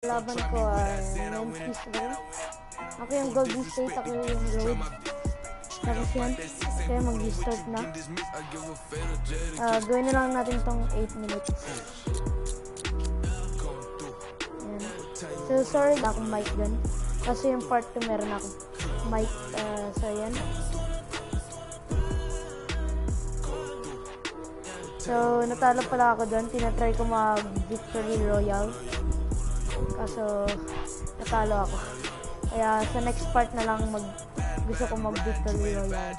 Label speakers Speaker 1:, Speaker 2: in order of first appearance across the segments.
Speaker 1: Laban ko ay Memphis rin. Ako yung Golden State, ako yung road. Tapos yan, kaya mag-start na. Gawin na lang natin tong 8 minutes. Ayan. So sorry na akong mic dun. Kasi yung part 2 meron akong mic. So yan. So natalo pala ako dun. Tinatry ko mag-victory royale. Kaso natalo ako. Kaya sa next part na lang gusto ko mag-victory royale.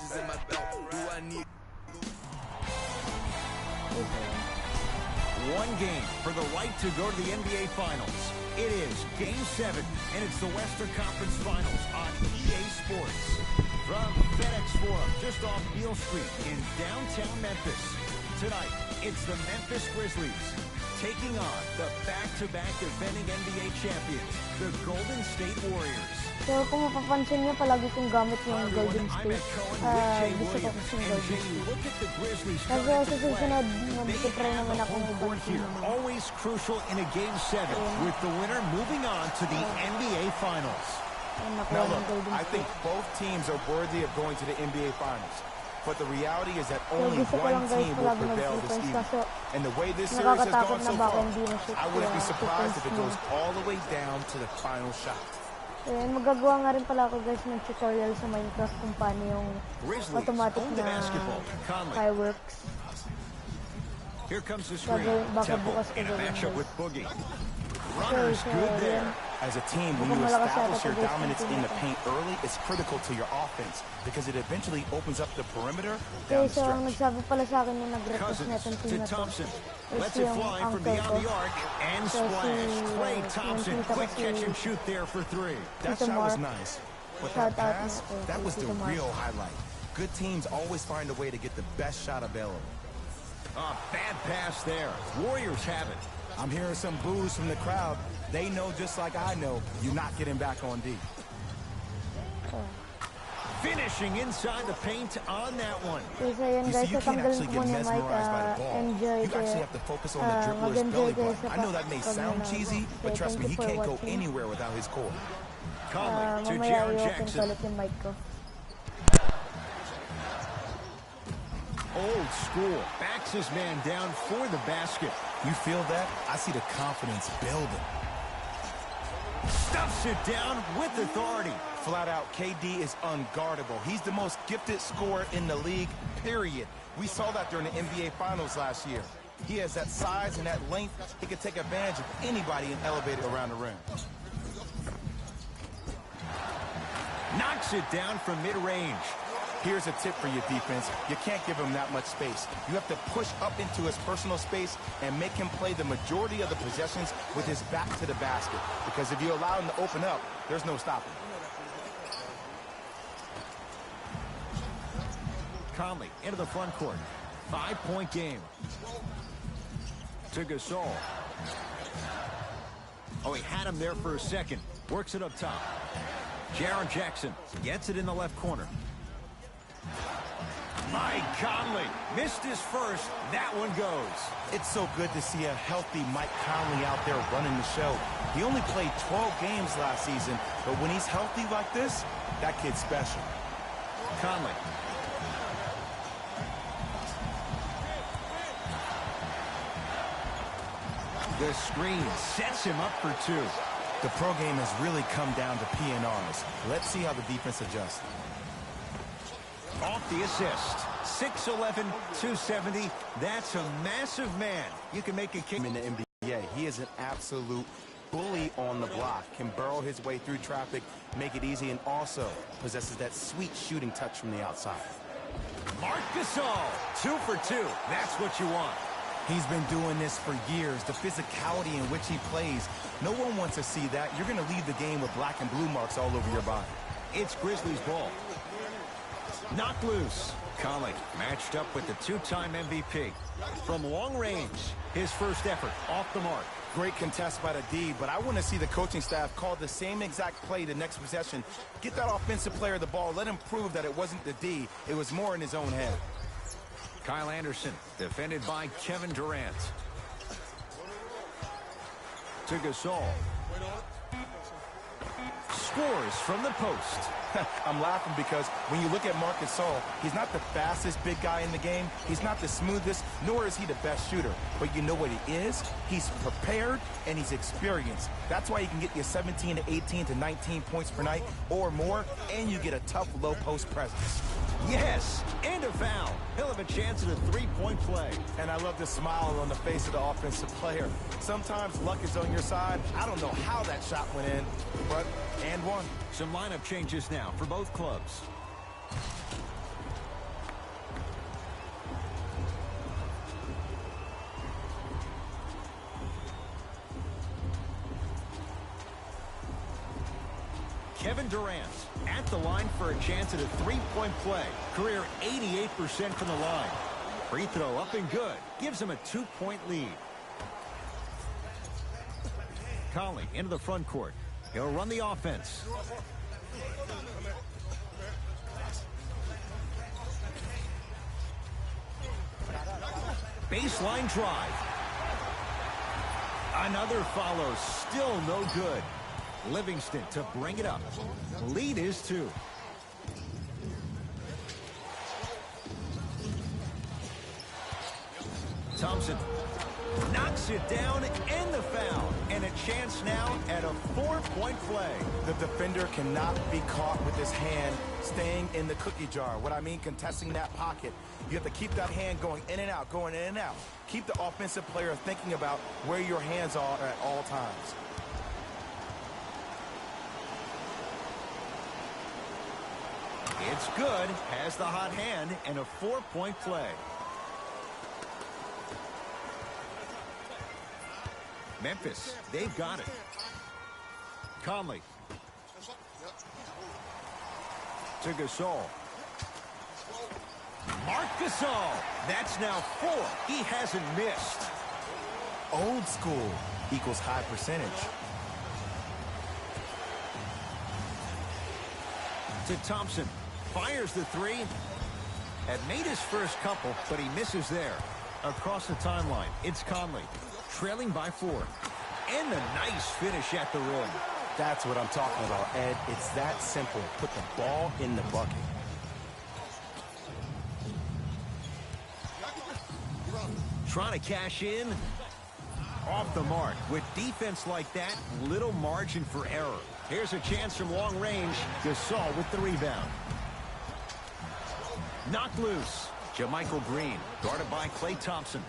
Speaker 2: One game for the right to go to the NBA Finals. It is Game 7, and it's the Western Conference Finals on EA Sports. From FedEx Forum, just off Beale Street in downtown Memphis. Tonight, it's the Memphis Grizzlies taking on the back-to-back defending NBA champions, the Golden State Warriors.
Speaker 1: So kung mapapansin niyo, palagi kong gamit yung Golden State. Gusto ko kasi yung Golden State. Kasi sa susunod, mag-try naman ako ng ibang team.
Speaker 2: Always crucial in a Game 7, with the winner moving on to the NBA Finals.
Speaker 3: Now look, I think both teams are worthy of going to the NBA Finals. But the reality is that only one team will prevail this evening. And the way this series has gone so far, I wouldn't be surprised if it goes all the way down to the final shot.
Speaker 1: Ayan, magagawa nga rin pala ako guys ng tutorial sa Minecraft kung paano yung automatic na fireworks.
Speaker 2: Here comes the screen. Temple in a matchup with Boogie. Runners good there.
Speaker 3: As a team, when you establish your dominance in the paint early, it's critical to your offense because it eventually opens up the perimeter down the
Speaker 1: stretch. So,
Speaker 3: stretch.
Speaker 1: nagsabi pala sa akin yung nag-request na itong team na to.
Speaker 2: Lets it fly from beyond the arc and splash. Klay Thompson, quick catch and shoot there for 3.
Speaker 3: That shot was nice, but that pass, that was the real highlight. Good teams always find a way to get the best shot available.
Speaker 2: Bad pass there. Warriors have it.
Speaker 3: I'm hearing some boos from the crowd. They know just like I know, you're not getting back on D.
Speaker 2: Finishing inside the paint on that one.
Speaker 3: You see, you can't actually get mesmerized by the ball. You actually have to focus on the dribbler's belly button. I know that may sound cheesy, but trust me, he can't go anywhere without his core.
Speaker 2: Conley to Jaron Jackson. Old school. Backs his man down for the basket.
Speaker 3: You feel that? I see the confidence building.
Speaker 2: Stuffs it down with authority.
Speaker 3: Flat out, KD is unguardable. He's the most gifted scorer in the league, period. We saw that during the NBA Finals last year. He has that size and that length. He can take advantage of anybody and elevate it around the rim.
Speaker 2: Knocks it down from mid-range.
Speaker 3: Here's a tip for your defense. You can't give him that much space. You have to push up into his personal space and make him play the majority of the possessions with his back to the basket. Because if you allow him to open up, there's no stopping.
Speaker 2: Conley into the front court. 5-point game. To Gasol. Oh, he had him there for a second. Works it up top. Jaron Jackson gets it in the left corner. Mike Conley missed his first. That one goes.
Speaker 3: It's so good to see a healthy Mike Conley out there running the show. He only played 12 games last season, but when he's healthy like this, that kid's special.
Speaker 2: Conley. The screen sets him up for 2.
Speaker 3: The pro game has really come down to PNRs. Let's see how the defense adjusts.
Speaker 2: Off the assist. 6'11", 270. That's a massive man. You can make a kick
Speaker 3: in the NBA. He is an absolute bully on the block. Can burrow his way through traffic, make it easy, and also possesses that sweet shooting touch from the outside.
Speaker 2: Marc Gasol, 2 for 2. That's what you want.
Speaker 3: He's been doing this for years. The physicality in which he plays. No one wants to see that. You're going to leave the game with black and blue marks all over your body.
Speaker 2: It's Grizzlies ball. Knocked loose. Conley matched up with the 2-time MVP. From long range, his first effort off the mark.
Speaker 3: Great contest by the D, but I want to see the coaching staff call the same exact play the next possession. Get that offensive player the ball. Let him prove that it wasn't the D. It was more in his own head.
Speaker 2: Kyle Anderson, defended by Kevin Durant. To Gasol. Scores from the post.
Speaker 3: I'm laughing because when you look at Marc Gasol, he's not the fastest big guy in the game. He's not the smoothest, nor is he the best shooter. But you know what he is? He's prepared and he's experienced. That's why he can get you 17 to 18 to 19 points per night or more, and you get a tough low post presence.
Speaker 2: Yes, and a foul. He'll have a chance at a three-point play.
Speaker 3: And I love the smile on the face of the offensive player. Sometimes luck is on your side. I don't know how that shot went in, but and one.
Speaker 2: Some lineup changes now for both clubs. Kevin Durant at the line for a chance at a three-point play. Career 88% from the line. Free throw up and good. Gives him a 2-point lead. Conley into the front court. He'll run the offense. Baseline drive. Another follow. Still no good. Livingston to bring it up. Lead is 2. Thompson knocks it down in the foul. And a chance now at a 4-point play.
Speaker 3: The defender cannot be caught with his hand staying in the cookie jar. What I mean, contesting that pocket. You have to keep that hand going in and out, going in and out. Keep the offensive player thinking about where your hands are at all times.
Speaker 2: It's good. Has the hot hand and a 4-point play. Memphis, they've got it. Conley. To Gasol. Marc Gasol. That's now 4. He hasn't missed.
Speaker 3: Old school equals high percentage.
Speaker 2: To Thompson. Fires the 3. Had made his first couple, but he misses there. Across the timeline, it's Conley. Trailing by 4. And a nice finish at the rim.
Speaker 3: That's what I'm talking about, Ed. It's that simple. Put the ball in the bucket.
Speaker 2: Trying to cash in. Off the mark. With defense like that, little margin for error. Here's a chance from long range. Gasol with the rebound. Knocked loose. JaMychal Green, guarded by Klay Thompson.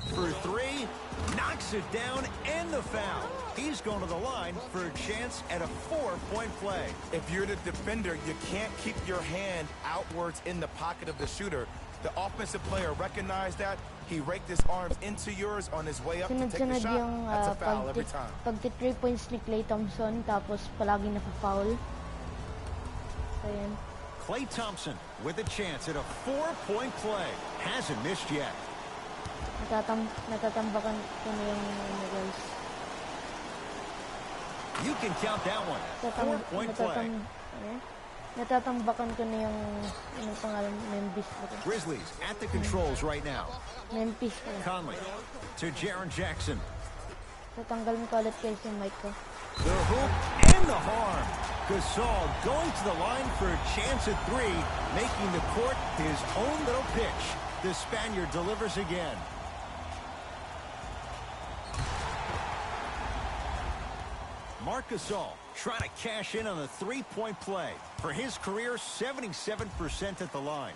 Speaker 2: For 3, knocks it down, and the foul. He's going to the line for a chance at a 4-point play.
Speaker 3: If you're the defender, you can't keep your hand outwards in the pocket of the shooter. The offensive player recognized that. He raked his arms into yours on his way up to take the shot. That's a foul every time.
Speaker 1: Pag-3 points ni Klay Thompson, tapos palaging naka-foul. Ayan.
Speaker 2: Klay Thompson with a chance at a 4-point play. Hasn't missed yet.
Speaker 1: Natatambakan ko na yung girls.
Speaker 2: You can count that one. 4-point play.
Speaker 1: Natatambakan ko na yung pangalan, Memphis.
Speaker 2: Grizzlies at the controls right now.
Speaker 1: Memphis.
Speaker 2: Conley to Jaren Jackson.
Speaker 1: Tatanggal mo ko ulit kayo si Mike ko.
Speaker 2: The hoop and the harm. Gasol going to the line for a chance at 3, making the court his own little pitch. The Spaniard delivers again. Marc Gasol trying to cash in on a 3-point play. For his career, 77% at the line.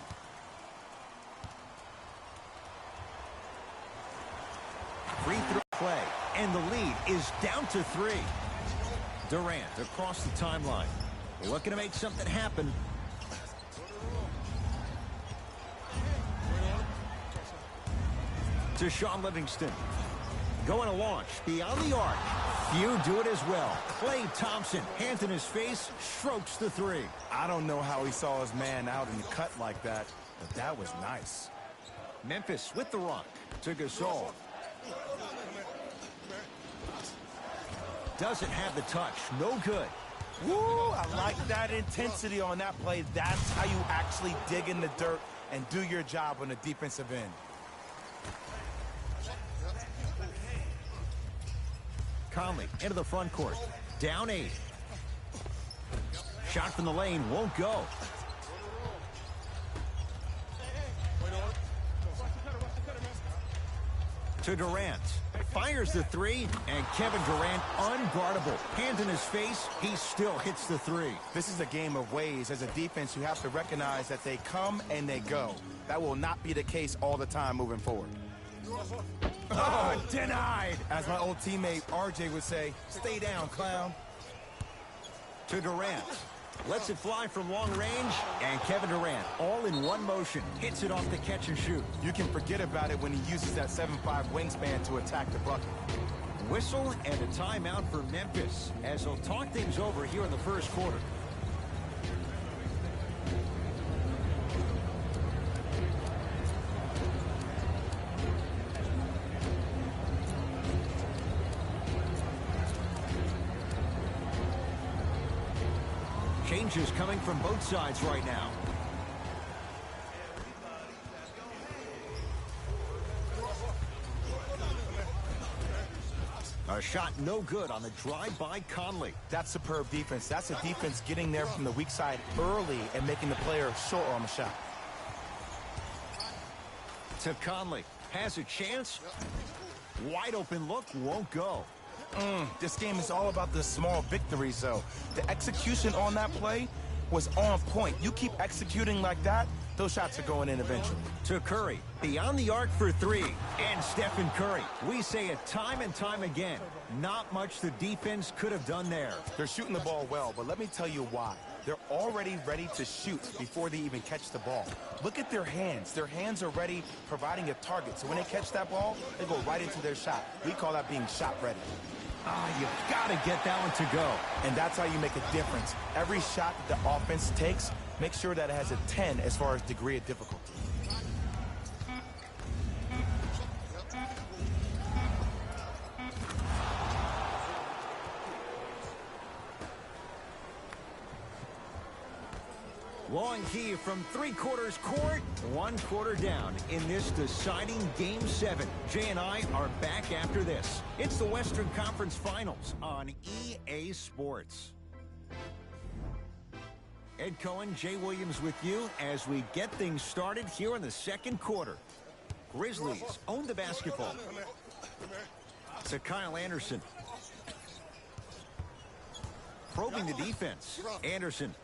Speaker 2: Free throw play, and the lead is down to 3. Durant across the timeline. Looking to make something happen. To Sean Livingston. Going to launch beyond the arc. Few do it as well. Klay Thompson, hands in his face, strokes the 3.
Speaker 3: I don't know how he saw his man out in the cut like that, but that was nice.
Speaker 2: Memphis with the rock to Gasol. Doesn't have the touch. No good.
Speaker 3: Woo! I like that intensity on that play. That's how you actually dig in the dirt and do your job on the defensive end.
Speaker 2: Conley into the front court. Down 8. Shot from the lane won't go. To Durant. Fires the 3, and Kevin Durant unguardable. Hand in his face, he still hits the 3.
Speaker 3: This is a game of ways. As a defense, you have to recognize that they come and they go. That will not be the case all the time moving forward.
Speaker 2: Oh, denied.
Speaker 3: As my old teammate RJ would say, stay down, clown.
Speaker 2: To Durant. Lets it fly from long range, and Kevin Durant, all in one motion, hits it off the catch and shoot.
Speaker 3: You can forget about it when he uses that 7'5" wingspan to attack the bucket.
Speaker 2: Whistle and a timeout for Memphis, as they'll talk things over here in the first quarter. Changes coming from both sides right now. A shot no good on the drive by Conley.
Speaker 3: That's superb defense. That's a defense getting there from the weak side early and making the player short on the shot.
Speaker 2: To Conley. Has a chance. Wide open look, won't go.
Speaker 3: This game is all about the small victories, though. The execution on that play was on point. You keep executing like that, those shots are going in eventually.
Speaker 2: To Curry, beyond the arc for 3, and Stephen Curry. We say it time and time again, not much the defense could have done there.
Speaker 3: They're shooting the ball well, but let me tell you why. They're already ready to shoot before they even catch the ball. Look at their hands. Their hands are ready, providing a target. So when they catch that ball, they go right into their shot. We call that being shot ready.
Speaker 2: You've got to get that one to go.
Speaker 3: And that's how you make a difference. Every shot that the offense takes, make sure that it has a 10 as far as degree of difficulty.
Speaker 2: Long key from 3/4 court, 1/4 down in this deciding Game 7. Jay and I are back after this. It's the Western Conference Finals on EA Sports. Ed Cohen, Jay Williams with you as we get things started here in the second quarter. Grizzlies own the basketball. To Kyle Anderson. Probing the defense. Anderson.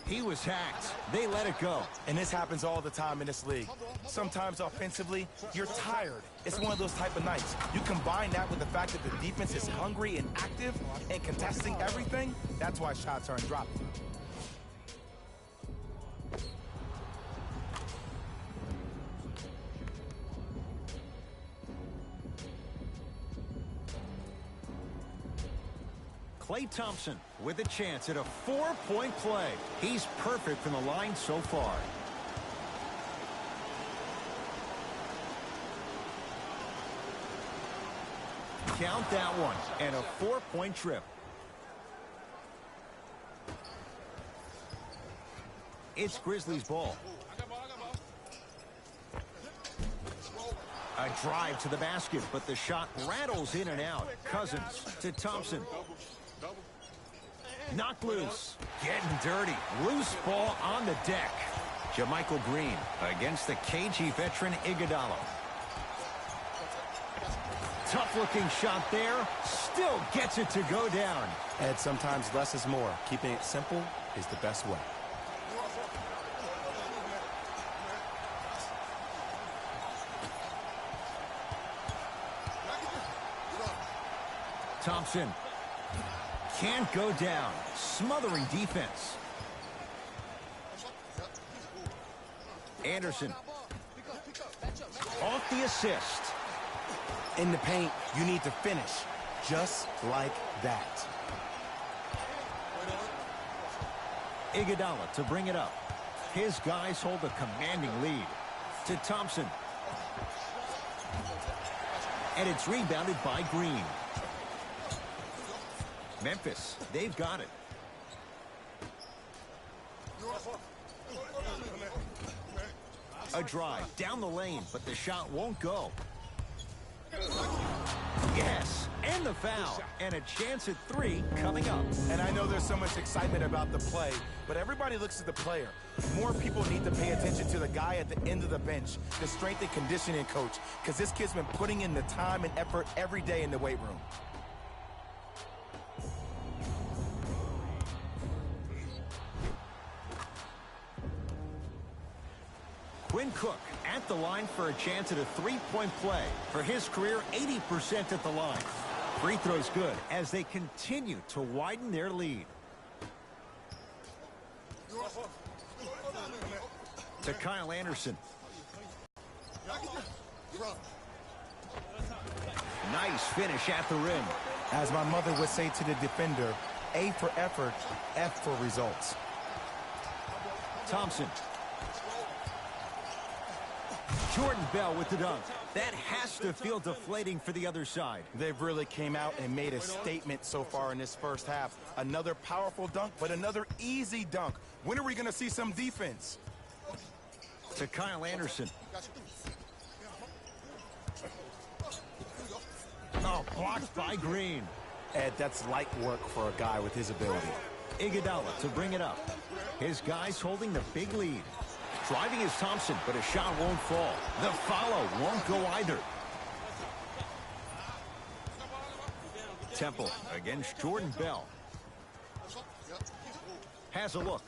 Speaker 2: He was hacked. They let it go.
Speaker 3: And this happens all the time in this league. Sometimes offensively, you're tired. It's one of those type of nights. You combine that with the fact that the defense is hungry and active and contesting everything, that's why shots aren't dropping.
Speaker 2: Klay Thompson with a chance at a 4-point play. He's perfect from the line so far. Count that one, and a 4-point trip. It's Grizzlies ball. A drive to the basket, but the shot rattles in and out. Cousins to Thompson. Knocked loose. Getting dirty. Loose ball on the deck. JaMychal Green against the KG veteran Iguodala. Tough-looking shot there. Still gets it to go down.
Speaker 3: Ed, sometimes less is more. Keeping it simple is the best way.
Speaker 2: Thompson can't go down. Smothering defense. Anderson off the assist.
Speaker 3: In the paint, you need to finish just like that.
Speaker 2: Iguodala to bring it up. His guys hold a commanding lead. To Thompson. And it's rebounded by Green. Memphis, they've got it. A drive down the lane, but the shot won't go. Yes, and the foul, and a chance at 3 coming up.
Speaker 3: And I know there's so much excitement about the play, but everybody looks at the player. More people need to pay attention to the guy at the end of the bench, the strength and conditioning coach, because this kid's been putting in the time and effort every day in the weight room.
Speaker 2: Quinn Cook at the line for a chance at a 3-point play. For his career, 80% at the line. Free throws good as they continue to widen their lead. To Kyle Anderson. Nice finish at the rim.
Speaker 3: As my mother would say to the defender, A for effort, F for results.
Speaker 2: Thompson. Jordan Bell with the dunk. That has to feel deflating for the other side.
Speaker 3: They've really came out and made a statement so far in this first half. Another powerful dunk, but another easy dunk. When are we going to see some defense?
Speaker 2: To Kyle Anderson. Oh, blocked by Green.
Speaker 3: Ed, that's light work for a guy with his ability.
Speaker 2: Iguodala to bring it up. His guys holding the big lead. Driving is Thompson, but a shot won't fall. The follow won't go either. Temple against Jordan Bell. Has a look.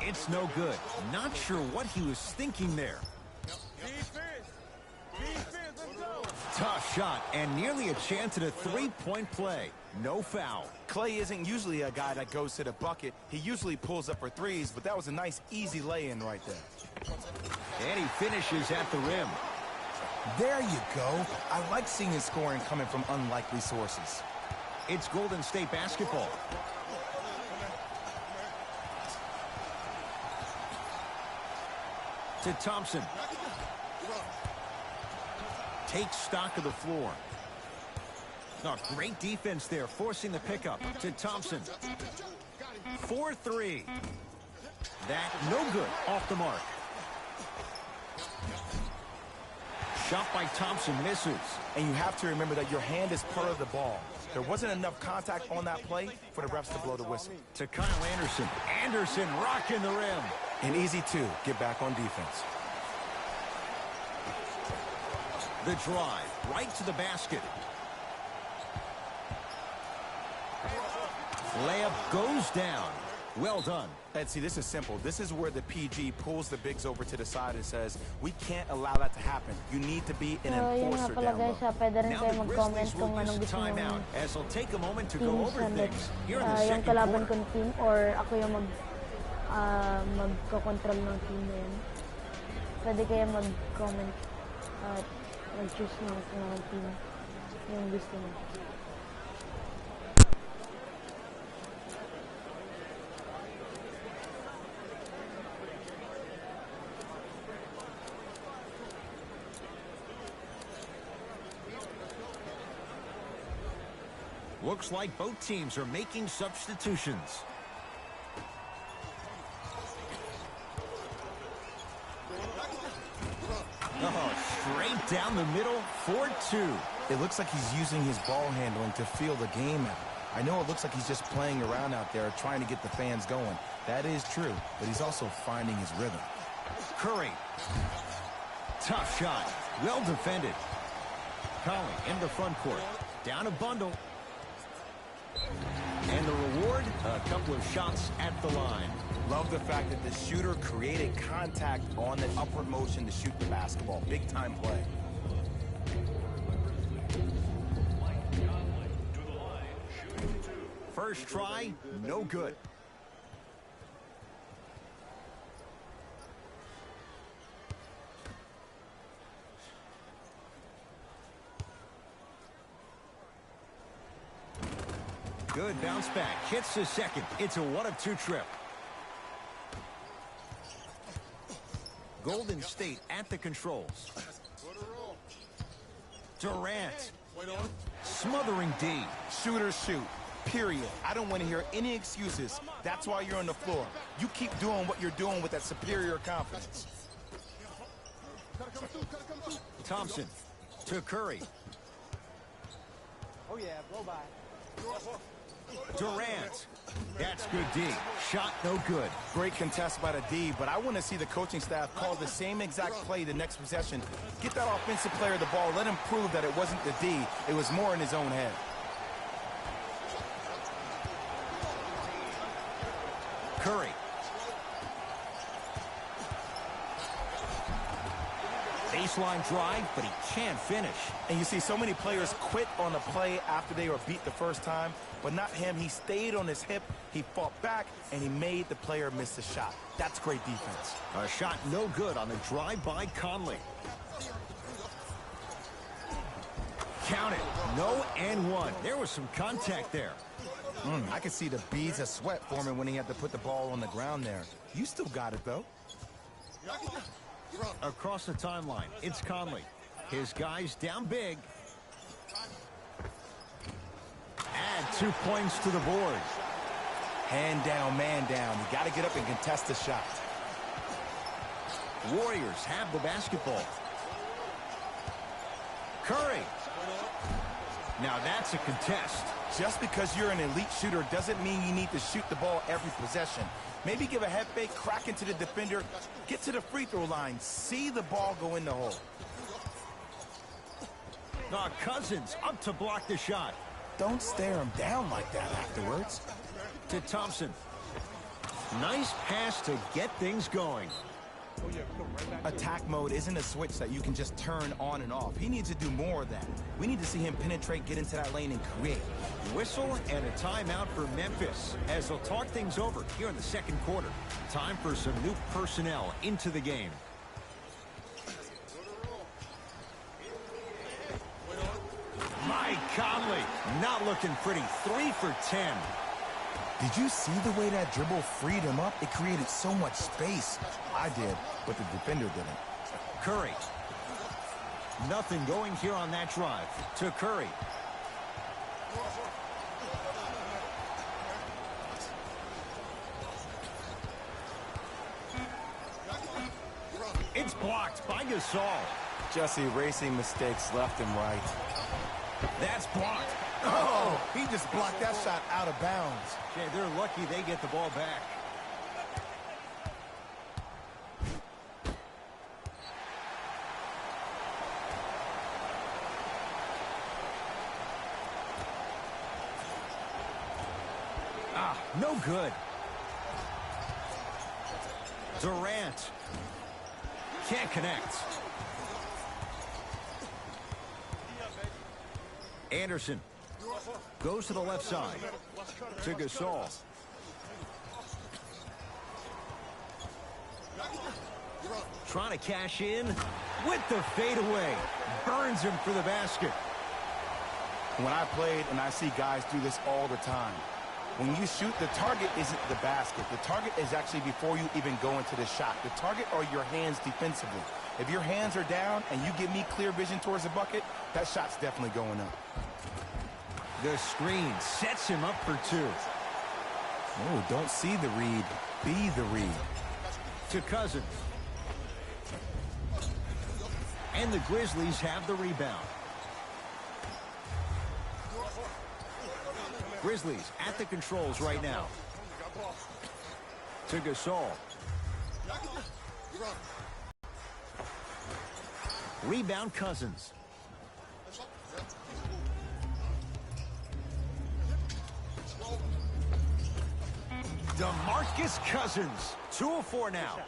Speaker 2: It's no good. Not sure what he was thinking there. Tough shot and nearly a chance at a 3-point play. No foul.
Speaker 3: Clay isn't usually a guy that goes to the bucket. He usually pulls up for threes, but that was a nice, easy lay-in right there.
Speaker 2: And he finishes at the rim.
Speaker 3: There you go. I like seeing his scoring coming from unlikely sources.
Speaker 2: It's Golden State basketball. To Thompson. Takes stock of the floor. Oh, great defense there, forcing the pickup to Thompson. 4-3. That no good, off the mark. Shot by Thompson misses.
Speaker 3: And you have to remember that your hand is part of the ball. There wasn't enough contact on that play for the refs to blow the whistle.
Speaker 2: To Kyle Anderson. Anderson rocking the rim.
Speaker 3: And easy to get back on defense.
Speaker 2: The drive, right to the basket. Layup goes down. Well done.
Speaker 3: Ed, see, this is simple. This is where the PG pulls the bigs over to the side and says, we can't allow that to happen. You need to be an enforcer down low.
Speaker 2: Now the Grizzlies will use a timeout as they'll take a moment to go over things here in the second
Speaker 1: kalaban
Speaker 2: quarter.
Speaker 1: kong team or ako yung magko-control ng team na yun. Pwede kaya mag-comment at mag-choose ng team yung gusto mo.
Speaker 2: Looks like both teams are making substitutions. Oh, straight down the middle, 4-2.
Speaker 3: It looks like he's using his ball handling to feel the game out. I know it looks like he's just playing around out there trying to get the fans going. That is true, but he's also finding his rhythm.
Speaker 2: Curry. Tough shot. Well defended. Conley in the front court. Down a bundle. And the reward, a couple of shots at the line.
Speaker 3: Love the fact that the shooter created contact on the upward motion to shoot the basketball. Big time play.
Speaker 2: First try, no good. Good bounce back. Hits the second. It's a 1-of-2 trip. Golden State at the controls. Durant. Smothering D.
Speaker 3: Shooters shoot. Period. I don't want to hear any excuses. That's why you're on the floor. You keep doing what you're doing with that superior confidence.
Speaker 2: Thompson to Curry.
Speaker 4: Oh, yeah, blow by.
Speaker 2: Durant. That's good D. Shot no good.
Speaker 3: Great contest by the D, but I want to see the coaching staff call the same exact play the next possession. Get that offensive player the ball. Let him prove that it wasn't the D. It was more in his own head.
Speaker 2: Curry. Baseline drive, but he can't finish.
Speaker 3: And you see so many players quit on a play after they were beat the first time, but not him. He stayed on his hip, he fought back, and he made the player miss the shot. That's great defense.
Speaker 2: A shot no good on the drive by Conley. Count it. No and one. There was some contact there.
Speaker 3: I could see the beads of sweat forming when he had to put the ball on the ground there. You still got it, though.
Speaker 2: Across the timeline, it's Conley. His guys down big. Add 2 points to the board.
Speaker 3: Hand down, man down. You got to get up and contest the shot.
Speaker 2: Warriors have the basketball. Curry. Now that's a contest.
Speaker 3: Just because you're an elite shooter doesn't mean you need to shoot the ball every possession. Maybe give a head fake, crack into the defender, get to the free throw line, see the ball go in the hole.
Speaker 2: Cousins up to block the shot.
Speaker 3: Don't stare him down like that afterwards.
Speaker 2: To Thompson. Nice pass to get things going.
Speaker 3: Attack mode isn't a switch that you can just turn on and off. He needs to do more of that. We need to see him penetrate, get into that lane, and create.
Speaker 2: Whistle and a timeout for Memphis as they'll talk things over here in the second quarter. Time for some new personnel into the game. Mike Conley not looking pretty. 3 for 10.
Speaker 3: Did you see the way that dribble freed him up? It created so much space. I did, but the defender didn't.
Speaker 2: Curry. Nothing going here on that drive. To Curry. It's blocked by Gasol.
Speaker 3: Just erasing mistakes left and right.
Speaker 2: That's blocked.
Speaker 3: Oh, he just blocked that shot out of bounds.
Speaker 2: Okay, they're lucky they get the ball back. No good. Durant. Can't connect. Anderson goes to the left side. To Gasol. Trying to cash in with the fadeaway. Burns him for the basket.
Speaker 3: When I played, and I see guys do this all the time, when you shoot, the target isn't the basket. The target is actually before you even go into the shot. The target are your hands defensively. If your hands are down and you give me clear vision towards the bucket, that shot's definitely going up.
Speaker 2: The screen sets him up for 2.
Speaker 3: Oh, don't see the read. Be the read.
Speaker 2: To Cousins. And the Grizzlies have the rebound. Grizzlies at the controls right now. To Gasol. Rebound Cousins. DeMarcus Cousins. 2 of 4 now.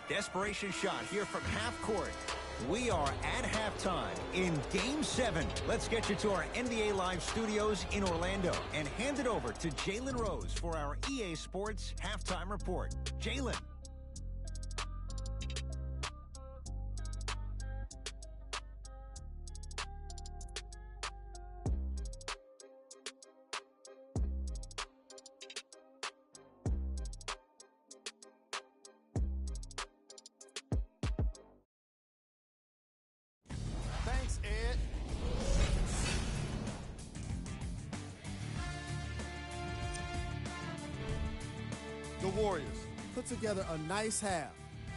Speaker 2: Desperation shot here from half court. We are at halftime in Game 7. Let's get you to our NBA Live studios in Orlando and hand it over to Jalen Rose for our EA Sports Halftime Report. Jalen.
Speaker 3: Thanks, Ed.
Speaker 4: The Warriors put together a nice half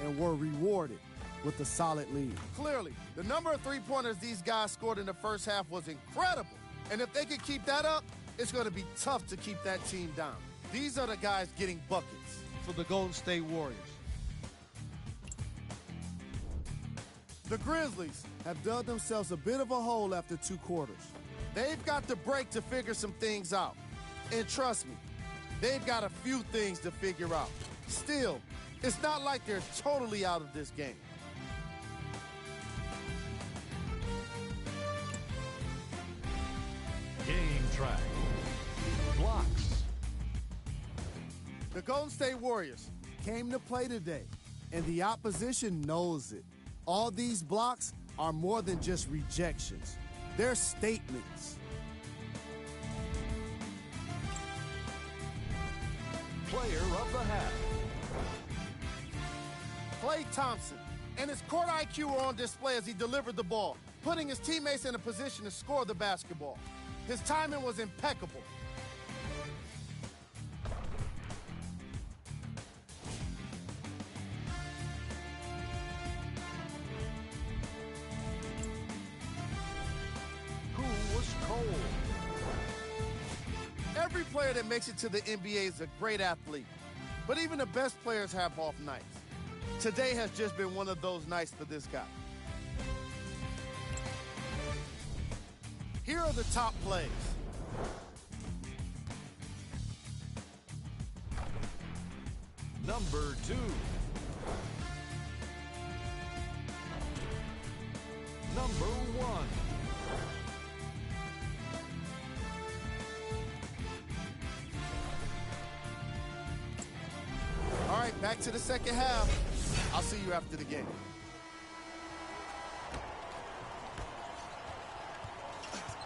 Speaker 4: and were rewarded with a solid lead. Clearly, the number of three-pointers these guys scored in the first half was incredible. And if they can keep that up, it's going to be tough to keep that team down. These are the guys getting buckets for the Golden State Warriors. The Grizzlies have dug themselves a bit of a hole after 2 quarters. They've got the break to figure some things out. And trust me, they've got a few things to figure out. Still, it's not like they're totally out of this game.
Speaker 2: Game track. Blocks.
Speaker 4: The Golden State Warriors came to play today, and the opposition knows it. All these blocks are more than just rejections. They're statements.
Speaker 2: Player of the half.
Speaker 4: Klay Thompson and his court IQ were on display as he delivered the ball, putting his teammates in a position to score the basketball. His timing was impeccable.
Speaker 2: Who was cold?
Speaker 4: Every player that makes it to the NBA is a great athlete, but even the best players have off nights. Today has just been one of those nights for this guy. Here are the top plays.
Speaker 2: Number 2. Number 1.
Speaker 4: All right, back to the second half. I'll see you after the game.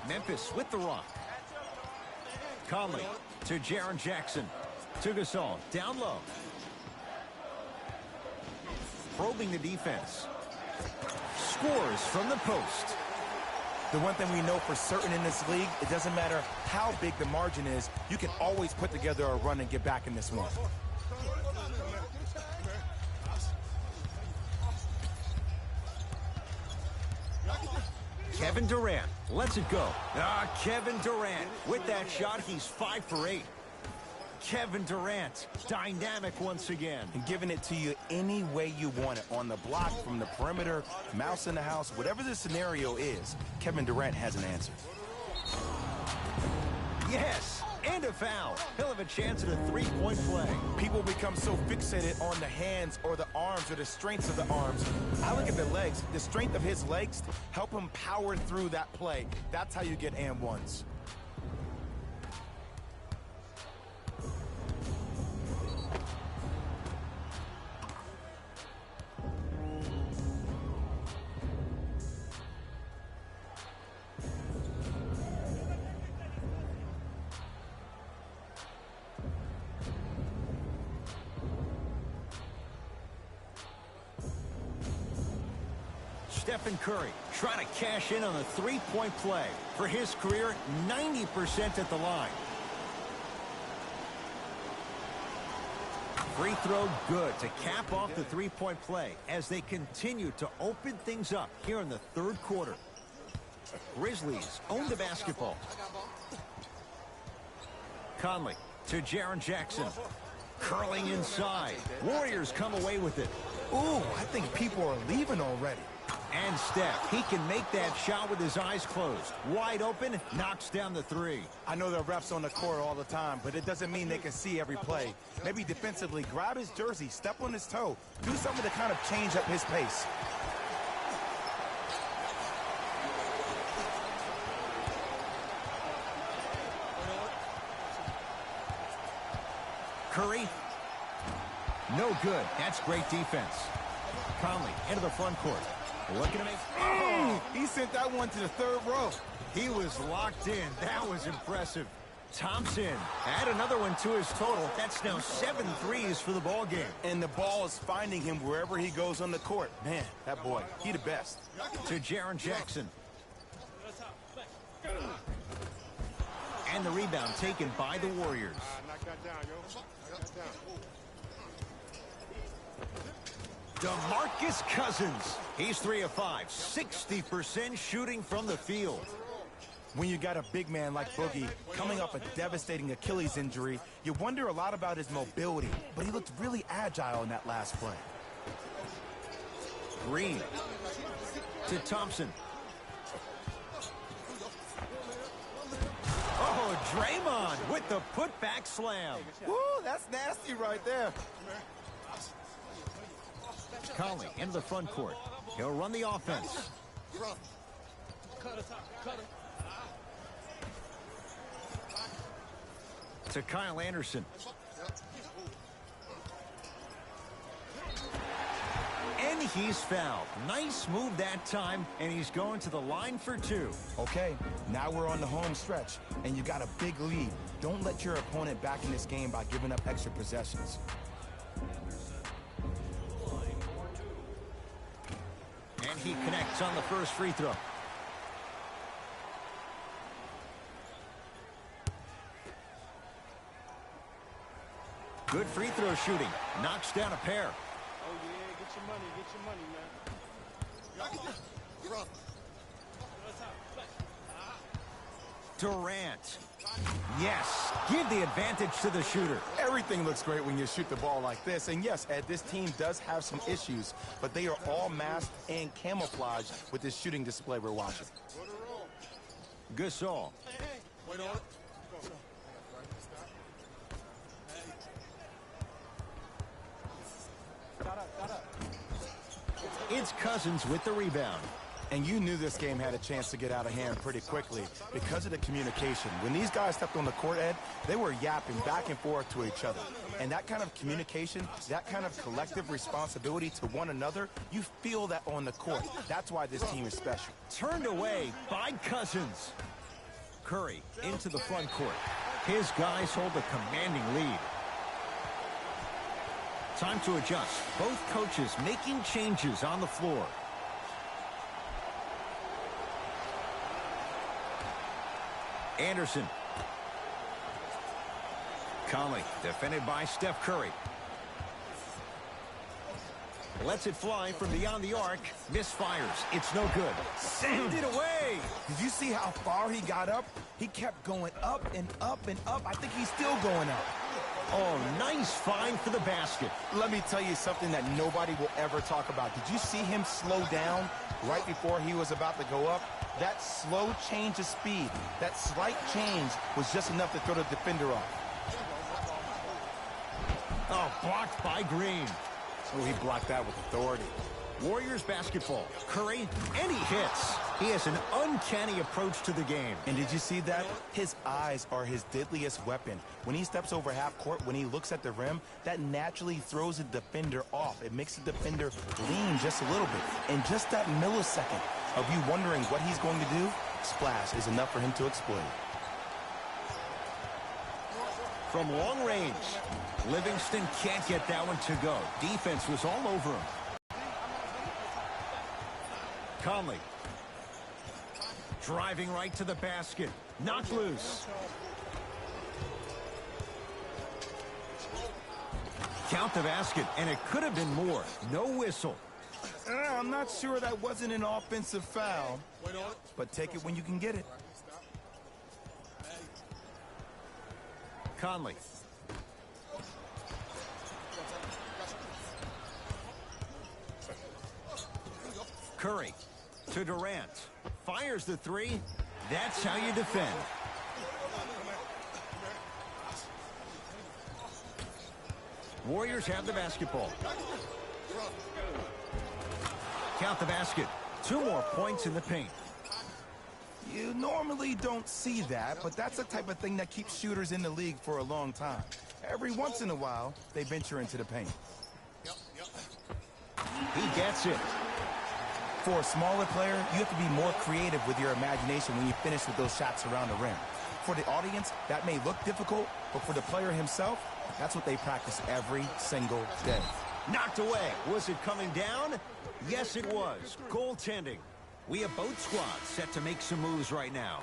Speaker 2: Memphis with the rock. Conley to Jaren Jackson. To Gasol, down low. Probing the defense. Scores from the post.
Speaker 3: The one thing we know for certain in this league, it doesn't matter how big the margin is, you can always put together a run and get back in this one.
Speaker 2: Kevin Durant lets it go. Kevin Durant with that shot, he's 5 for 8. Kevin Durant, dynamic once again.
Speaker 3: And giving it to you any way you want it, on the block, from the perimeter, mouse in the house, whatever the scenario is, Kevin Durant has an answer.
Speaker 2: Yes, and a foul. He'll have a chance at a three-point play.
Speaker 3: People become so fixated on the hands or the arms or the strengths of the arms. I look at the legs. The strength of his legs help him power through that play. That's how you get and ones.
Speaker 2: Stephen Curry trying to cash in on a three-point play. For his career, 90% at the line. Free throw good to cap off the three-point play as they continue to open things up here in the third quarter. Grizzlies own the basketball. Conley to Jaren Jackson. Curling inside. Warriors come away with it.
Speaker 3: Ooh, I think people are leaving already.
Speaker 2: And Steph, he can make that shot with his eyes closed. Wide open, knocks down the three.
Speaker 3: I know there are refs on the court all the time, but it doesn't mean they can see every play. Maybe defensively, grab his jersey, step on his toe, do something to kind of change up his pace.
Speaker 2: Curry. No good. That's great defense. Conley into the front court. Looking to make...
Speaker 3: Oh, he sent that one to the third row.
Speaker 2: He was locked in. That was impressive. Thompson add another one to his total. That's now 7 threes for the ball game.
Speaker 3: And the ball is finding him wherever he goes on the court. Man, that boy, he the best.
Speaker 2: To Jaren Jackson. And the rebound taken by the Warriors. DeMarcus Cousins. He's 3 of 5, 60% shooting from the field.
Speaker 3: When you got a big man like Boogie coming off a devastating Achilles injury, you wonder a lot about his mobility, but he looked really agile in that last play.
Speaker 2: Green to Thompson. Oh, Draymond with the putback slam.
Speaker 3: Woo, that's nasty right there.
Speaker 2: Conley into the front court. He'll run the offense. To Kyle Anderson. And he's fouled. Nice move that time, and he's going to the line for 2.
Speaker 3: Okay, now we're on the home stretch, and you got a big lead. Don't let your opponent back in this game by giving up extra possessions.
Speaker 2: And he connects on the first free throw. Good free throw shooting. Knocks down a pair.
Speaker 5: Oh, yeah, get your money, man.
Speaker 2: Durant. Yes, give the advantage to the shooter.
Speaker 3: Everything looks great when you shoot the ball like this. And yes, Ed, this team does have some issues, but they are all masked and camouflaged with this shooting display we're watching.
Speaker 2: Gasol.
Speaker 5: Wait on it.
Speaker 2: It's Cousins with the rebound.
Speaker 3: And you knew this game had a chance to get out of hand pretty quickly because of the communication. When these guys stepped on the court, Ed, they were yapping back and forth to each other. And that kind of communication, that kind of collective responsibility to one another, you feel that on the court. That's why this team is special.
Speaker 2: Turned away by Cousins. Curry into the front court. His guys hold a commanding lead. Time to adjust. Both coaches making changes on the floor. Anderson. Conley defended by Steph Curry. Lets it fly from beyond the arc. Misfires. It's no good. Send it away.
Speaker 3: Did you see how far he got up? He kept going up and up and up. I think he's still going up.
Speaker 2: Oh, nice find for the basket.
Speaker 3: Let me tell you something that nobody will ever talk about. Did you see him slow down right before he was about to go up? That slow change of speed, that slight change was just enough to throw the defender off.
Speaker 2: Oh, blocked by Green.
Speaker 3: Oh, he blocked that with authority.
Speaker 2: Warriors basketball. Curry, and he hits. He has an uncanny approach to the game.
Speaker 3: And did you see that? His eyes are his deadliest weapon. When he steps over half court, when he looks at the rim, that naturally throws the defender off. It makes the defender lean just a little bit. And just that millisecond of you wondering what he's going to do, splash is enough for him to exploit.
Speaker 2: From long range, Livingston can't get that one to go. Defense was all over him. Conley. Driving right to the basket. Knocked loose. Count the basket, and it could have been more. No whistle.
Speaker 3: I'm not sure that wasn't an offensive foul, but take it when you can get it.
Speaker 2: Conley. Curry to Durant. Fires the three. That's how you defend. Warriors have the basketball. Count the basket. 2 more points in the paint.
Speaker 3: You normally don't see that, but that's the type of thing that keeps shooters in the league for a long time. Every once in a while, they venture into the paint.
Speaker 2: He gets it.
Speaker 3: For a smaller player, you have to be more creative with your imagination when you finish with those shots around the rim. For the audience, that may look difficult, but for the player himself, that's what they practice every single day.
Speaker 2: Knocked away. Was it coming down? Yes, it was. Goaltending. We have both squads set to make some moves right now.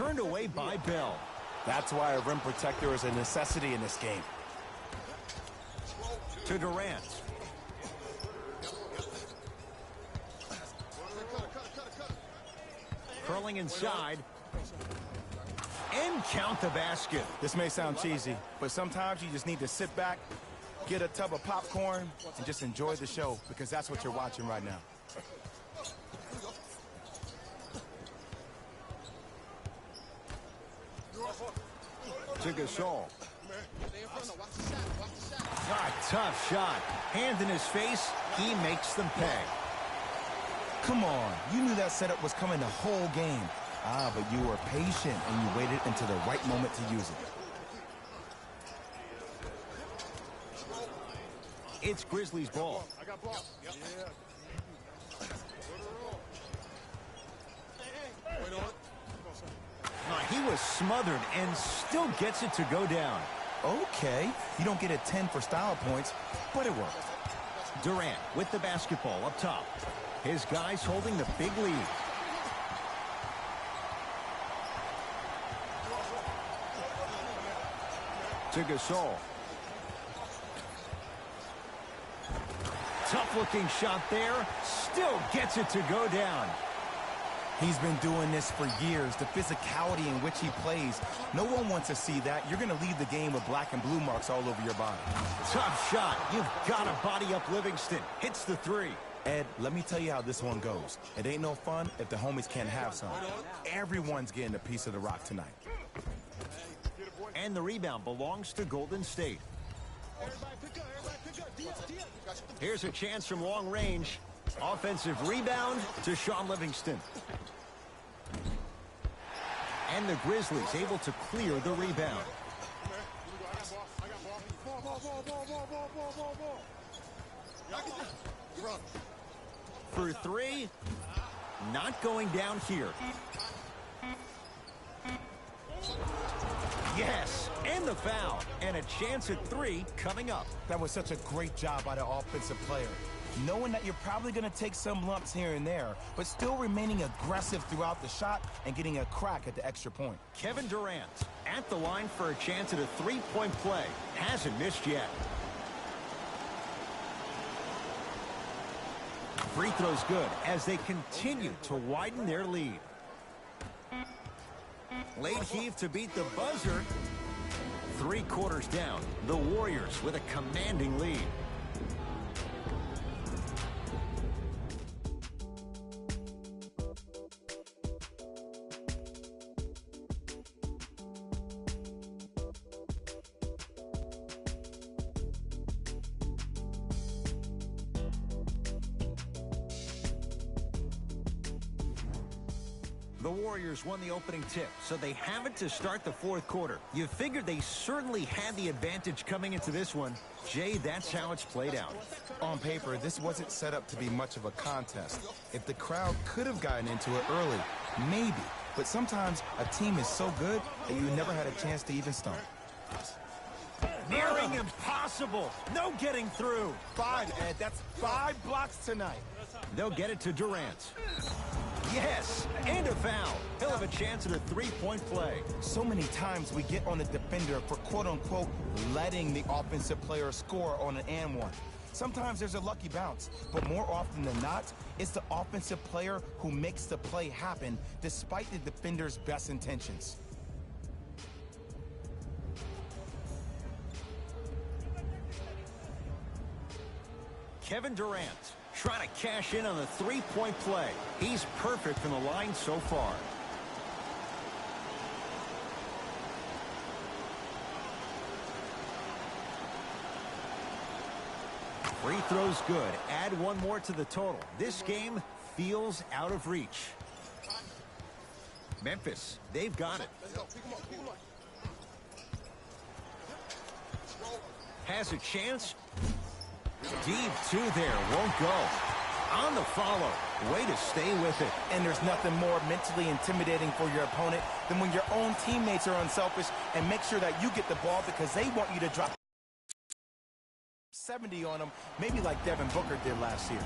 Speaker 2: turned away by Bell.
Speaker 3: That's why a rim protector is a necessity in this game.
Speaker 2: To Durant. Curling inside. And count the basket.
Speaker 3: This may sound cheesy, but sometimes you just need to sit back, get a tub of popcorn, and just enjoy the show, because that's what you're watching right now.
Speaker 2: To Gasol. Tough shot. Hand in his face. He makes them pay.
Speaker 3: Come on, you knew that setup was coming the whole game. But you were patient and you waited until the right moment to use it.
Speaker 2: It's Grizzlies ball.
Speaker 5: I got ball. Yep. Wait on it.
Speaker 2: He was smothered and still gets it to go down.
Speaker 3: Okay, you don't get a 10 for style points, but it worked.
Speaker 2: Durant with the basketball up top. His guys holding the big lead. To Gasol. Tough-looking shot there. Still gets it to go down.
Speaker 3: He's been doing this for years. The physicality in which he plays, no one wants to see that. You're going to leave the game with black and blue marks all over your body.
Speaker 2: Tough shot. You've got to body up Livingston. Hits the three.
Speaker 3: Ed, let me tell you how this one goes. It ain't no fun if the homies can't have some. Everyone's getting a piece of the rock tonight.
Speaker 2: And the rebound belongs to Golden State. Here's a chance from long range. Offensive rebound to Sean Livingston. And the Grizzlies able to clear the rebound. For three, not going down here. Yes, and the foul. And a chance at three coming up.
Speaker 3: That was such a great job by the offensive player. Knowing that you're probably going to take some lumps here and there, but still remaining aggressive throughout the shot and getting a crack at the extra point.
Speaker 2: Kevin Durant at the line for a chance at a three-point play. Hasn't missed yet. Free throw's good as they continue to widen their lead. Late heave to beat the buzzer. 3 quarters down. The Warriors with a commanding lead. The Warriors won the opening tip, so they have it to start the 4th quarter. You figured they certainly had the advantage coming into this one. Jay, that's how it's played out.
Speaker 3: On paper, this wasn't set up to be much of a contest. If the crowd could have gotten into it early, maybe. But sometimes a team is so good that you never had a chance to even stump.
Speaker 2: Nearing impossible. No getting through.
Speaker 3: 5, Ed. That's 5 blocks tonight.
Speaker 2: They'll get it to Durant. Yes, and a foul. He'll have a chance at a three-point play.
Speaker 3: So many times we get on the defender for quote-unquote letting the offensive player score on an and one. Sometimes there's a lucky bounce, but more often than not, it's the offensive player who makes the play happen despite the defender's best intentions.
Speaker 2: Kevin Durant trying to cash in on the three-point play. He's perfect from the line so far. Free throw's good. Add one more to the total. This game feels out of reach. Memphis, they've got it. Has a chance. Deep two there, won't go. On the follow, way to stay with it.
Speaker 3: And there's nothing more mentally intimidating for your opponent than when your own teammates are unselfish and make sure that you get the ball because they want you to drop 70 on them, maybe like Devin Booker did last year.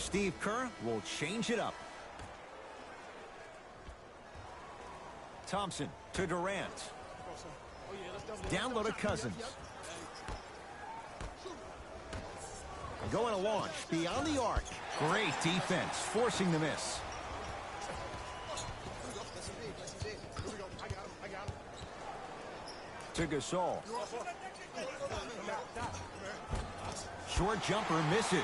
Speaker 2: Steve Kerr will change it up. Thompson to Durant. Down low to Cousins. Going to launch beyond the arc. Great defense, forcing the miss. To Gasol. Short jumper misses.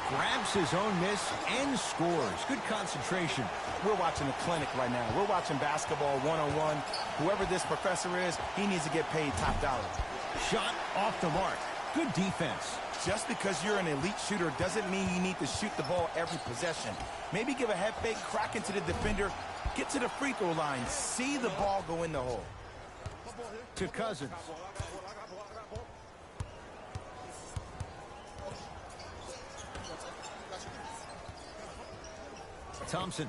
Speaker 2: Grabs his own miss and scores. Good concentration.
Speaker 3: We're watching a clinic right now. We're watching basketball one-on-one. Whoever this professor is, he needs to get paid top dollar.
Speaker 2: Shot off the mark. Good defense.
Speaker 3: Just because you're an elite shooter doesn't mean you need to shoot the ball every possession. Maybe give a head fake, crack into the defender, get to the free throw line, see the ball go in the hole.
Speaker 2: To Cousins. Thompson.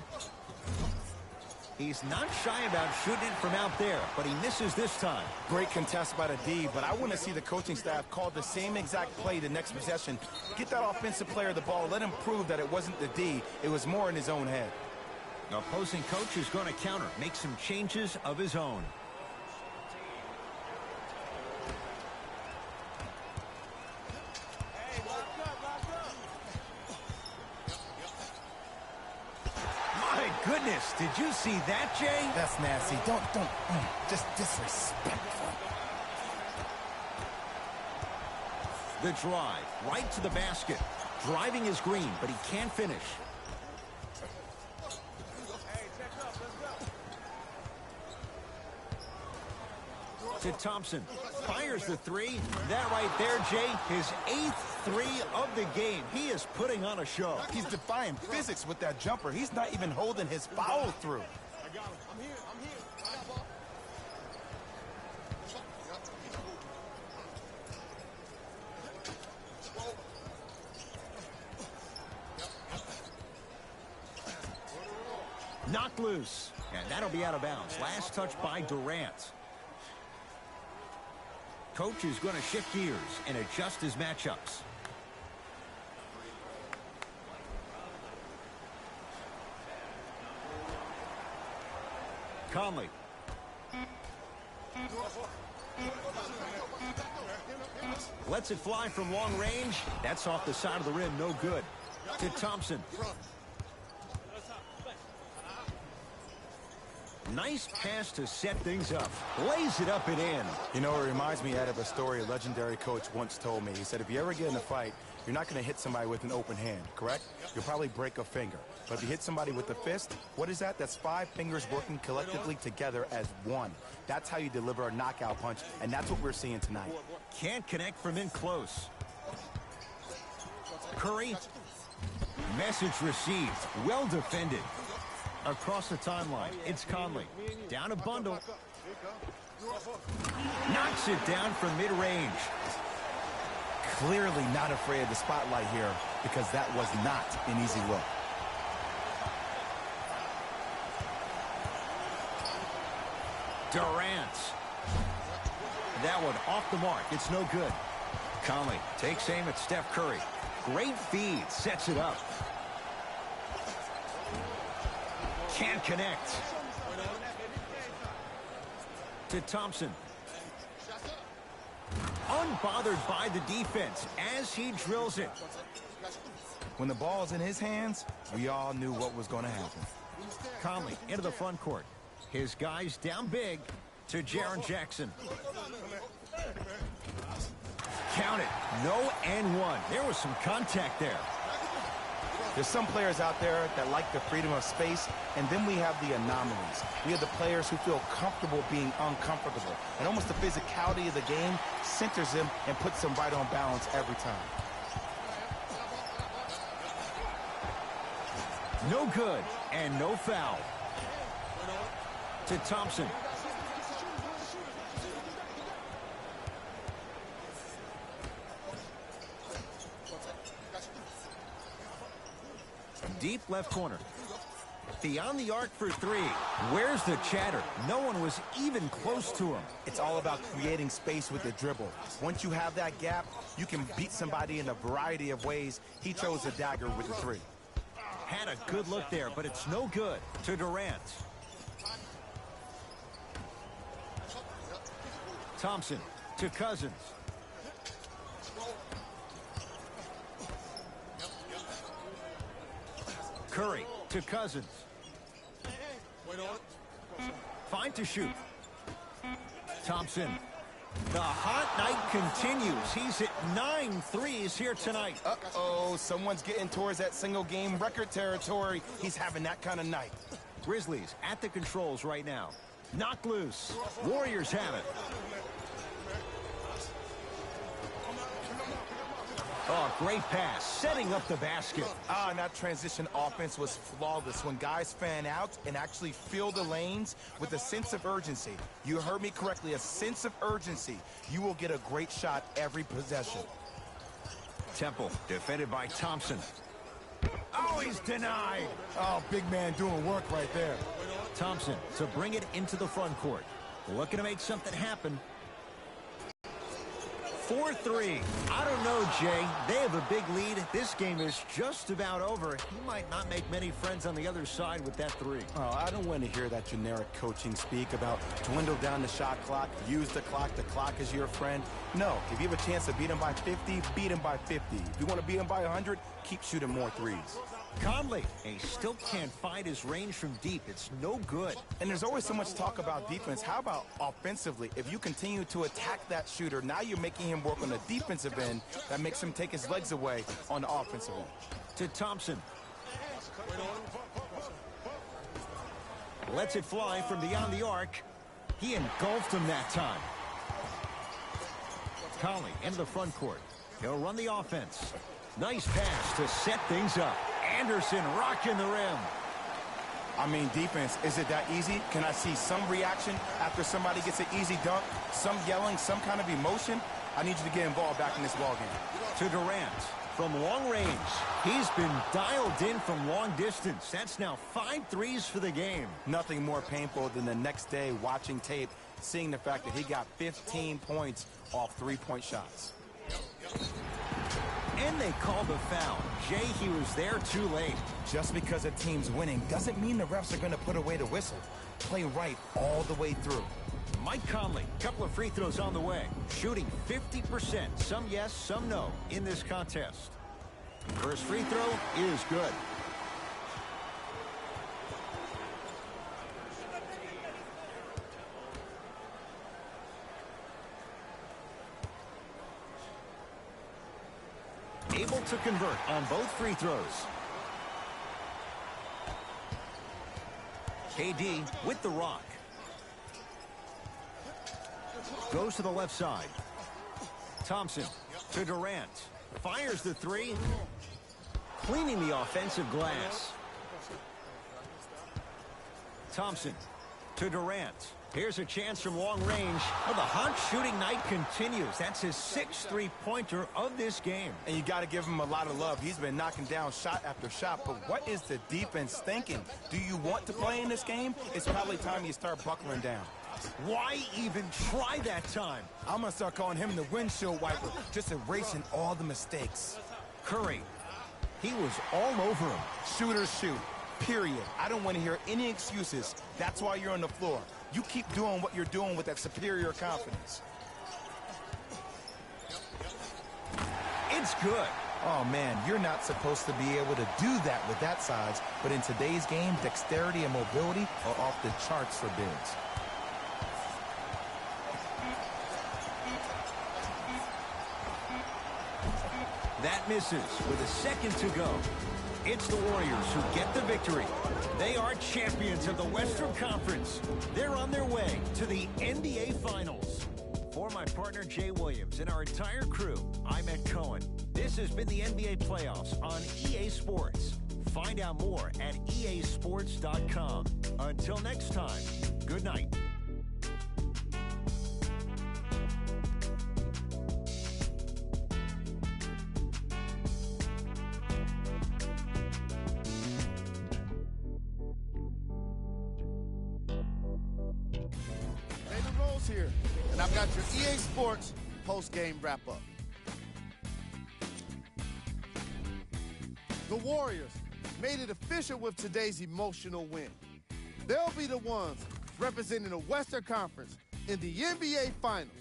Speaker 2: He's not shy about shooting it from out there, but he misses this time.
Speaker 3: Great contest by the D, but I want to see the coaching staff call the same exact play the next possession. Get that offensive player the ball. Let him prove that it wasn't the D. It was more in his own head.
Speaker 2: The opposing coach is going to counter, make some changes of his own. Goodness, did you see that, Jay?
Speaker 3: That's nasty. Don't, just disrespectful.
Speaker 2: The drive, right to the basket. Driving is green, but he can't finish. To Thompson. Fires the three. That right there, Jay, his 8th three of the game. He is putting on a show.
Speaker 3: He's defying physics with that jumper. He's not even holding his foul through.
Speaker 5: I got him. I'm here. I got ball.
Speaker 2: Knocked loose. And that'll be out of bounds. Last touch by Durant. Coach is going to shift gears and adjust his matchups. Conley. Lets it fly from long range. That's off the side of the rim. No good. To Thompson. Nice pass to set things up. Lays it up and in.
Speaker 3: You know, it reminds me, Ed, of a story a legendary coach once told me. He said, if you ever get in a fight, you're not going to hit somebody with an open hand, correct? You'll probably break a finger. But if you hit somebody with a fist, what is that? That's 5 fingers working collectively together as one. That's how you deliver a knockout punch, and that's what we're seeing tonight.
Speaker 2: Can't connect from in close. Curry. Message received. Well defended. Across the timeline, it's Conley. Down a bundle. Knocks it down from mid-range.
Speaker 3: Clearly not afraid of the spotlight here because that was not an easy look.
Speaker 2: Durant. That one off the mark. It's no good. Conley takes aim at Steph Curry. Great feed. Sets it up. Can't connect. To Thompson. Unbothered by the defense as he drills it.
Speaker 3: When the ball's in his hands, we all knew what was going to happen.
Speaker 2: Conley into the front court. His guys down big to Jaren Jackson. Count it. No and one. There was some contact there.
Speaker 3: There's some players out there that like the freedom of space, and then we have the anomalies. We have the players who feel comfortable being uncomfortable. And almost the physicality of the game centers them and puts them right on balance every time.
Speaker 2: No good, and no foul. To Thompson. Deep left corner. Beyond the arc for three. Where's the chatter? No one was even close to him.
Speaker 3: It's all about creating space with the dribble. Once you have that gap, you can beat somebody in a variety of ways. He chose the dagger with the three.
Speaker 2: Had a good look there, but it's no good. To Durant. Thompson to Cousins. Curry to Cousins. Fine to shoot. Thompson. The hot night continues. He's hit 9 threes here tonight.
Speaker 3: Uh-oh, someone's getting towards that single-game record territory. He's having that kind of night.
Speaker 2: Grizzlies at the controls right now. Knocked loose. Warriors have it. Oh, great pass, setting up the basket.
Speaker 3: And that transition offense was flawless when guys fan out and actually fill the lanes with a sense of urgency. You heard me correctly, a sense of urgency. You will get a great shot every possession.
Speaker 2: Temple, defended by Thompson. Oh, he's denied.
Speaker 3: Oh, big man doing work right there.
Speaker 2: Thompson to bring it into the front court. Looking to make something happen. 4-3. I don't know, Jay. They have a big lead. This game is just about over. He might not make many friends on the other side with that three.
Speaker 3: Oh, I don't want to hear that generic coaching speak about dwindle down the shot clock, use the clock is your friend. No, if you have a chance to beat him by 50, beat him by 50. If you want to beat him by 100, keep shooting more threes.
Speaker 2: Conley, he still can't find his range from deep. It's no good.
Speaker 3: And there's always so much talk about defense. How about offensively? If you continue to attack that shooter, now you're making him work on the defensive end. That makes him take his legs away on the offensive end.
Speaker 2: To Thompson. Lets it fly from beyond the arc. He engulfed him that time. Conley into the front court. He'll run the offense. Nice pass to set things up. Anderson rocking the rim.
Speaker 3: I mean, defense, is it that easy? Can I see some reaction after somebody gets an easy dunk? Some yelling, some kind of emotion? I need you to get involved back in this ballgame.
Speaker 2: To Durant from long range. He's been dialed in from long distance. That's now 5 threes for the game.
Speaker 3: Nothing more painful than the next day watching tape, seeing the fact that he got 15 points off three-point shots.
Speaker 2: And they called the foul. Jay, he was there too late.
Speaker 3: Just because a team's winning doesn't mean the refs are going to put away the whistle. Play right all the way through.
Speaker 2: Mike Conley, couple of free throws on the way. Shooting 50%, some yes, some no, in this contest. First free throw is good. Able to convert on both free throws. KD with the rock. Goes to the left side. Thompson to Durant. Fires the three. Cleaning the offensive glass. Thompson to Durant. Here's a chance from long range. Well, the hot shooting night continues. That's his 6th three-pointer of this game.
Speaker 3: And you got to give him a lot of love. He's been knocking down shot after shot. But what is the defense thinking? Do you want to play in this game? It's probably time you start buckling down.
Speaker 2: Why even try that time?
Speaker 3: I'm going to start calling him the windshield wiper, just erasing all the mistakes.
Speaker 2: Curry. He was all over him.
Speaker 3: Shooters shoot, period. I don't want to hear any excuses. That's why you're on the floor. You keep doing what you're doing with that superior confidence.
Speaker 2: It's good.
Speaker 3: Oh, man, you're not supposed to be able to do that with that size. But in today's game, dexterity and mobility are off the charts for bigs.
Speaker 2: That misses with a second to go. It's the Warriors who get the victory. They are champions of the Western Conference. They're on their way to the NBA Finals. For my partner, Jay Williams, and our entire crew, I'm Ed Cohen. This has been the NBA Playoffs on EA Sports. Find out more at easports.com. Until next time, good night.
Speaker 4: Rose here, and I've got your EA Sports post-game wrap-up. The Warriors made it official with today's emotional win. They'll be the ones representing the Western Conference in the NBA Finals.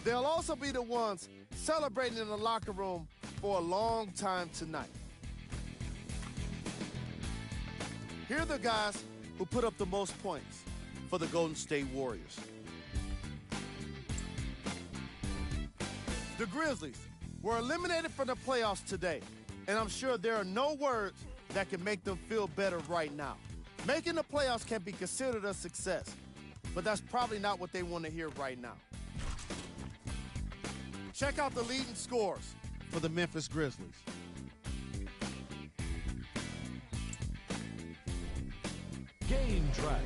Speaker 4: They'll also be the ones celebrating in the locker room for a long time tonight. Here are the guys who put up the most points for the Golden State Warriors. The Grizzlies were eliminated from the playoffs today, and I'm sure there are no words that can make them feel better right now. Making the playoffs can be considered a success, but that's probably not what they want to hear right now. Check out the leading scorers for the Memphis Grizzlies.
Speaker 6: Game track.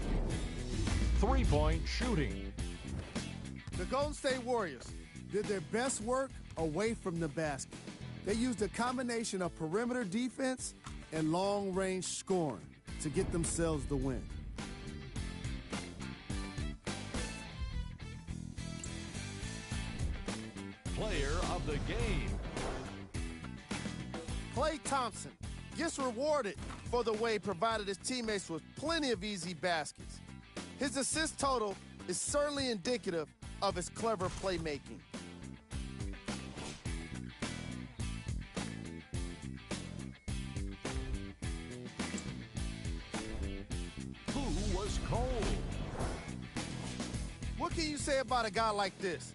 Speaker 6: Three-point shooting.
Speaker 4: The Golden State Warriors did their best work away from the basket. They used a combination of perimeter defense and long-range scoring to get themselves the win.
Speaker 6: Player of the game.
Speaker 4: Klay Thompson gets rewarded for the way he provided his teammates with plenty of easy baskets. His assist total is certainly indicative of his clever playmaking.
Speaker 6: Who was cold?
Speaker 4: What can you say about a guy like this?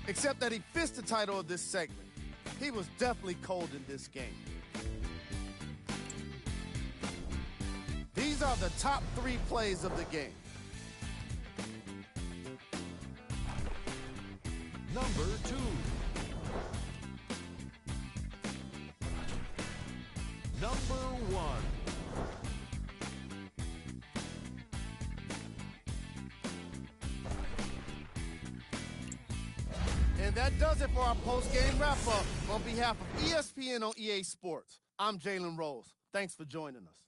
Speaker 4: Except that he fits the title of this segment. He was definitely cold in this game. These are the top 3 plays of the game.
Speaker 6: Number 2. Number 1.
Speaker 4: And that does it for our post-game wrap-up. On behalf of ESPN on EA Sports, I'm Jalen Rose. Thanks for joining us.